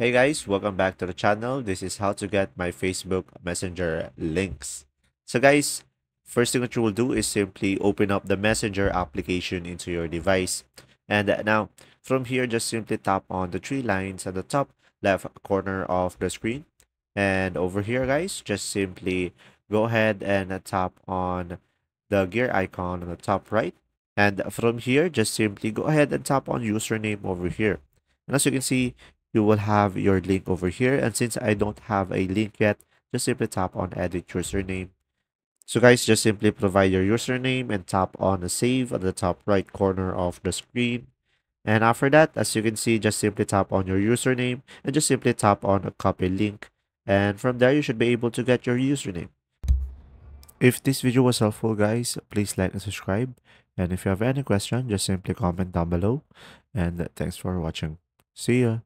Hey guys, welcome back to the channel. This is how to get my Facebook Messenger links. So guys, first thing that you will do is simply open up the Messenger application into your device. And now, from here, just simply tap on the three lines at the top left corner of the screen. And over here, guys, just simply go ahead and tap on the gear icon on the top right. And from here, just simply go ahead and tap on username over here. And as you can see, you will have your link over here. And since I don't have a link yet, just simply tap on edit username. So guys, just simply provide your username and tap on the save at the top right corner of the screen. And after that, as you can see, just simply tap on your username and just simply tap on a copy link. And from there, you should be able to get your username. If this video was helpful, guys, please like and subscribe. And if you have any question, just simply comment down below. And thanks for watching. See ya.